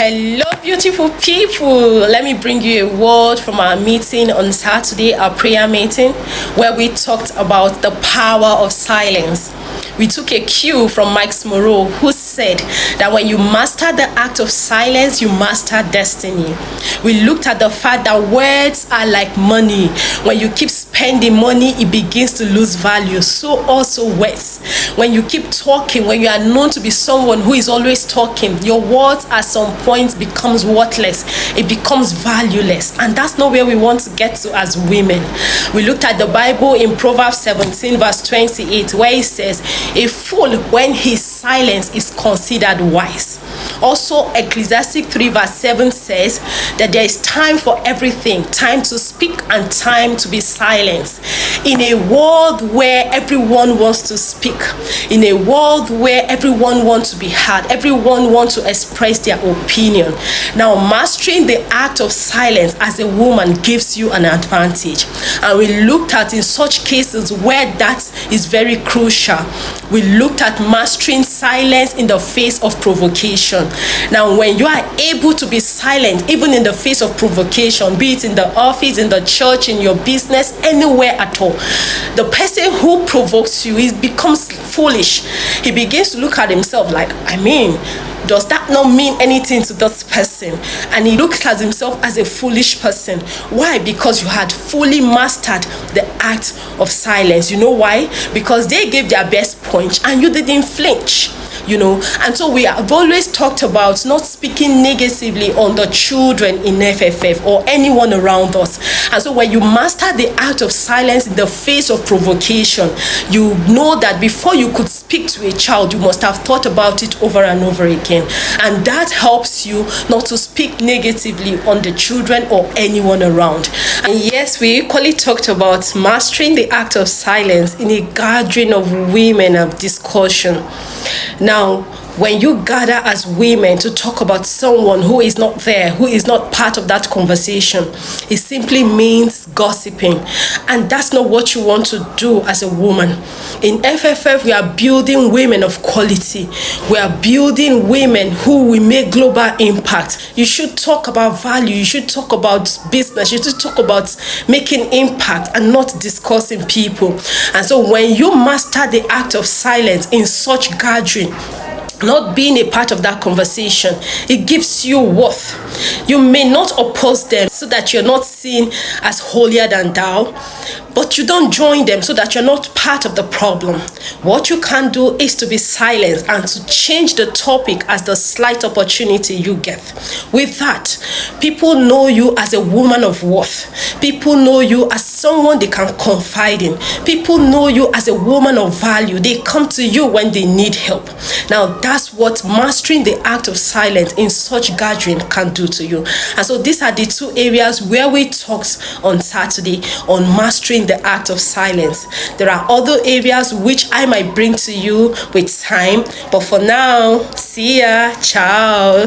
Hello, beautiful people. Let me bring you a word from our meeting on Saturday, our prayer meeting, where we talked about the power of silence. We took a cue from Mike Moreau, who said that when you master the act of silence, you master destiny. We looked at the fact that words are like money. When you keep spending money, it begins to lose value. So also words. When you keep talking, when you are known to be someone who is always talking, your words at some point becomes worthless. It becomes valueless. And that's not where we want to get to as women. We looked at the Bible in Proverbs 17 verse 28, where it says, a fool when he's silent is considered wise. Also, Ecclesiastes 3 verse 7 says that there is time for everything, time to speak and time to be silent. In a world where everyone wants to speak, in a world where everyone wants to be heard, everyone wants to express their opinion. Now, mastering the act of silence as a woman gives you an advantage. And we looked at in such cases where that is very crucial. We looked at mastering silence in the face of provocation. Now, when you are able to be silent, even in the face of provocation, be it in the office, in the church, in your business, anywhere at all, the person who provokes you, he becomes foolish. He begins to look at himself like, does that not mean anything to this person? And he looks at himself as a foolish person. Why? Because you had fully mastered the act of silence. You know why? Because they gave their best punch and you didn't flinch. And so we have always talked about not speaking negatively on the children in FFF or anyone around us. And so when you master the art of silence in the face of provocation, you know that before you could speak to a child, you must have thought about it over and over again. And that helps you not to speak negatively on the children or anyone around. And yes, we equally talked about mastering the act of silence in a gathering of women of discussion. Now, when you gather as women to talk about someone who is not there, who is not part of that conversation, it simply means gossiping. And that's not what you want to do as a woman. In FFF, we are building women of quality. We are building women who will make global impact. You should talk about value. You should talk about business. You should talk about making impact and not discussing people. And so when you master the act of silence in such gathering, not being a part of that conversation, it gives you worth. You may not oppose them so that you're not seen as holier than thou, but you don't join them so that you're not part of the problem. What you can do is to be silent and to change the topic as the slight opportunity you get. With that, people know you as a woman of worth. People know you as someone they can confide in. People know you as a woman of value. They come to you when they need help. Now, that's what mastering the act of silence in such gathering can do to you. And so these are the two areas where we talked on Saturday on mastering the act of silence. There are other areas which I might bring to you with time, but for now, see ya, ciao.